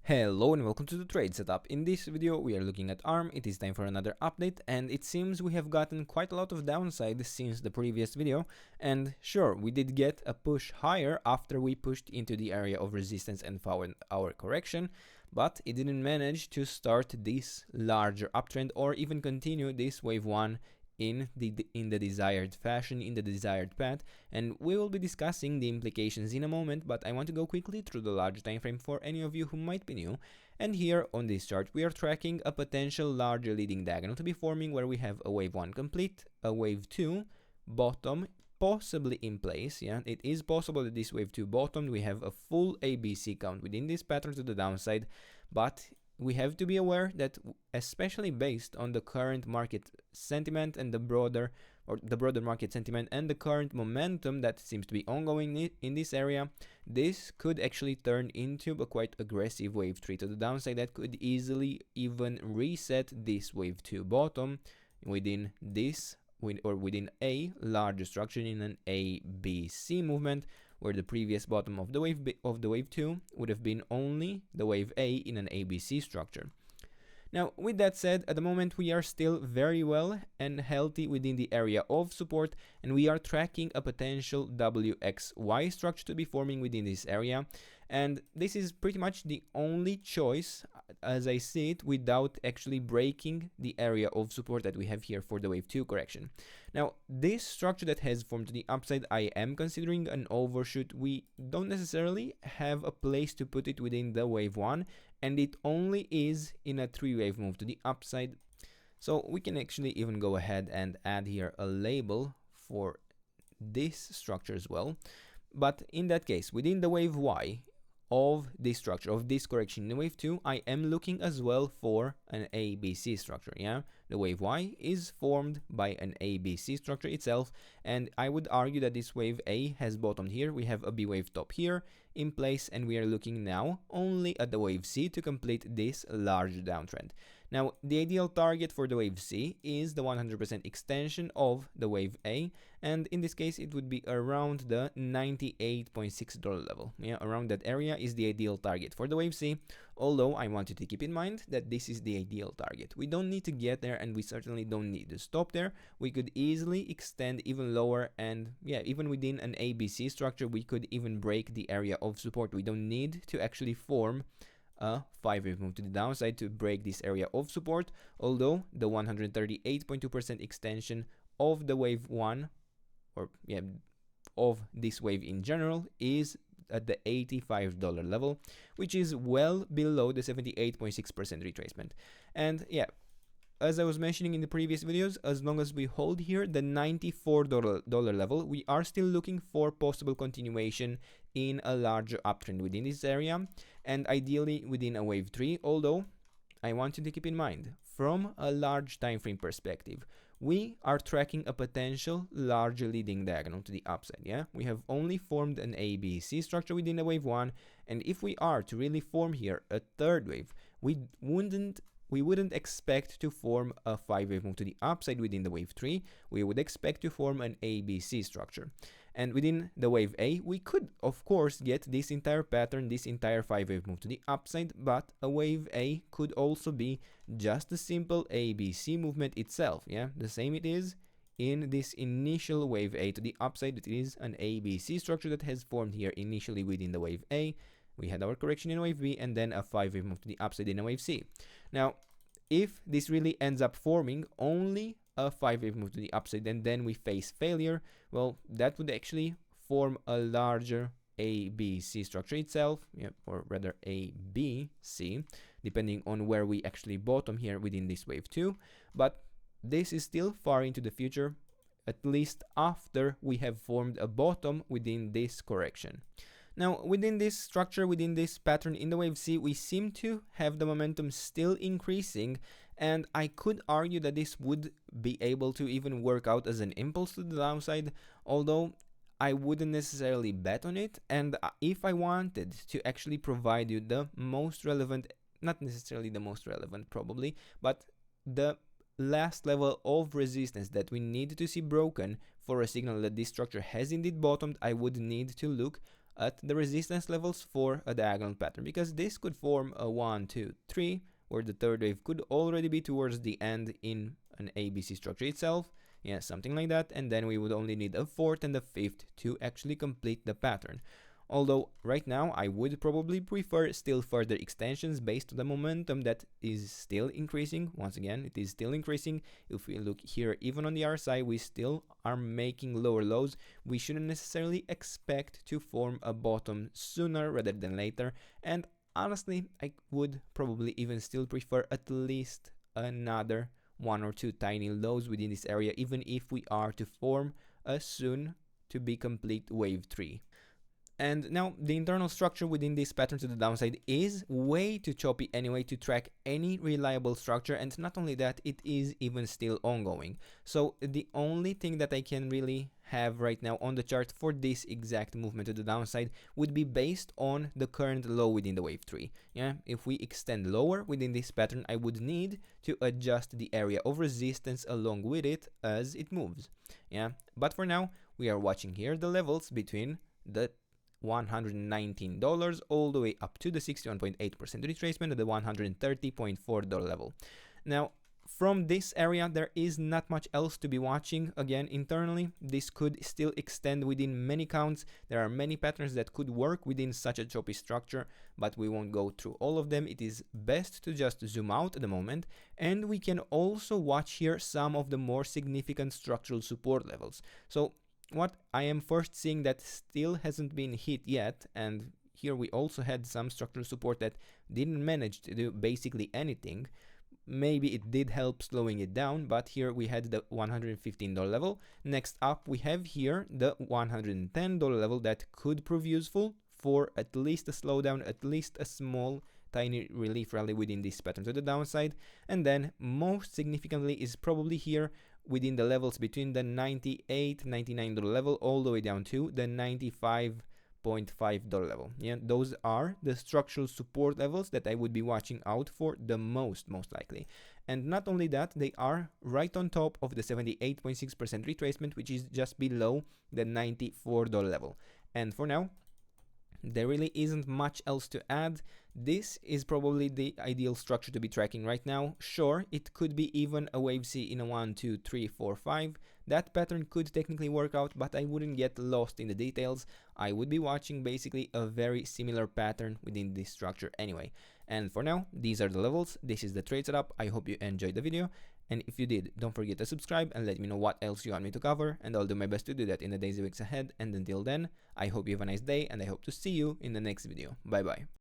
Hello and welcome to the trade setup. In this video we are looking at ARM. It is time for another update, and it seems we have gotten quite a lot of downside since the previous video. And sure, we did get a push higher after we pushed into the area of resistance and found our correction, but it didn't manage to start this larger uptrend or even continue this wave 1 in the desired fashion, in the desired path. And we will be discussing the implications in a moment, but I want to go quickly through the larger time frame for any of you who might be new. And here on this chart we are tracking a potential larger leading diagonal to be forming, where we have a wave 1 complete, a wave 2 bottom possibly in place. Yeah, it is possible that this wave 2 bottomed. We have a full ABC count within this pattern to the downside, but we have to be aware that, especially based on the current market sentiment and the broader market sentiment and the current momentum that seems to be ongoing in this area, this could actually turn into a quite aggressive wave 3 to the downside that could easily even reset this wave 2 bottom within this within a larger structure in an ABC movement, where the previous bottom of the wave 2 would have been only the wave A in an ABC structure. Now, with that said, at the moment we are still very well and healthy within the area of support, and we are tracking a potential WXY structure to be forming within this area. And this is pretty much the only choice, as I see it, without actually breaking the area of support that we have here for the wave 2 correction. Now, this structure that has formed to the upside, I am considering an overshoot. We don't necessarily have a place to put it within the wave 1, and it only is in a 3-wave move to the upside. So we can actually even go ahead and add here a label for this structure as well. But in that case, within the wave Y of this structure, of this correction in the wave 2, I am looking as well for an ABC structure. Yeah, the wave Y is formed by an ABC structure itself, and I would argue that this wave A has bottomed here. We have a B wave top here in place, and we are looking now only at the wave C to complete this large downtrend. Now, the ideal target for the wave C is the 100% extension of the wave A, and in this case it would be around the $98.6 level. Yeah, around that area is the ideal target for the wave C, although I want you to keep in mind that this is the ideal target. We don't need to get there, and we certainly don't need to stop there. We could easily extend even lower, and yeah, even within an ABC structure we could even break the area of support. We don't need to actually form a 5-wave move to the downside to break this area of support, although the 138.2% extension of the wave 1, or yeah, of this wave in general, is at the $85 level, which is well below the 78.6% retracement. And yeah, as I was mentioning in the previous videos, as long as we hold here the $94 level, we are still looking for possible continuation in a larger uptrend within this area, and ideally within a wave 3, although I want you to keep in mind, from a large time frame perspective, we are tracking a potential larger leading diagonal to the upside. Yeah, we have only formed an ABC structure within the wave 1, and if we are to really form here a third wave, we wouldn't expect to form a 5-wave move to the upside within the wave 3. We would expect to form an ABC structure. And within the wave A, we could, of course, get this entire pattern, this entire 5-wave move to the upside, but a wave A could also be just a simple ABC movement itself. Yeah, the same it is in this initial wave A to the upside. It is an ABC structure that has formed here initially within the wave A. We had our correction in wave B, and then a 5-wave move to the upside in a wave C. Now, if this really ends up forming only a 5-wave move to the upside and then we face failure, well, that would actually form a larger ABC structure itself, yeah, or rather ABC, depending on where we actually bottom here within this wave 2. But this is still far into the future, at least after we have formed a bottom within this correction. Now, within this structure, within this pattern in the wave C, we seem to have the momentum still increasing, and I could argue that this would be able to even work out as an impulse to the downside, although I wouldn't necessarily bet on it. And if I wanted to actually provide you the most relevant, not necessarily the most relevant probably, but the last level of resistance that we need to see broken for a signal that this structure has indeed bottomed, I would need to look at the resistance levels for a diagonal pattern, because this could form a 1, 2, 3, where the third wave could already be towards the end in an ABC structure itself. Yeah, something like that, and then we would only need a fourth and a fifth to actually complete the pattern. Although right now I would probably prefer still further extensions based on the momentum that is still increasing. Once again, it is still increasing. If we look here, even on the RSI, we still are making lower lows. We shouldn't necessarily expect to form a bottom sooner rather than later, and honestly, I would probably even still prefer at least another one or two tiny lows within this area, even if we are to form a soon to be complete wave 3. And now the internal structure within this pattern to the downside is way too choppy anyway to track any reliable structure, and not only that, it is even still ongoing. So the only thing that I can really have right now on the chart for this exact movement to the downside would be based on the current low within the wave 3. Yeah, if we extend lower within this pattern, I would need to adjust the area of resistance along with it as it moves. Yeah, but for now we are watching here the levels between the $119 all the way up to the 61.8% retracement at the $130.4 level. Now, from this area, there is not much else to be watching. Again, internally, this could still extend within many counts. There are many patterns that could work within such a choppy structure, but we won't go through all of them. It is best to just zoom out at the moment, and we can also watch here some of the more significant structural support levels. So what I am first seeing that still hasn't been hit yet, and here we also had some structural support that didn't manage to do basically anything. Maybe it did help slowing it down, but here we had the $115 level. Next up we have here the $110 level that could prove useful for at least a slowdown, at least a small tiny relief rally within this pattern to the downside. And then most significantly is probably here within the levels between the $98, $99 level all the way down to the $95.5 level. Yeah, those are the structural support levels that I would be watching out for the most likely. And not only that, they are right on top of the 78.6% retracement, which is just below the $94 level. And for now, there really isn't much else to add. This is probably the ideal structure to be tracking right now. Sure, it could be even a wave C in a 1, 2, 3, 4, 5. That pattern could technically work out, but I wouldn't get lost in the details. I would be watching basically a very similar pattern within this structure anyway. And for now, these are the levels. This is the trade setup. I hope you enjoyed the video. And if you did, don't forget to subscribe and let me know what else you want me to cover, and I'll do my best to do that in the days and weeks ahead. And until then, I hope you have a nice day, and I hope to see you in the next video. Bye bye.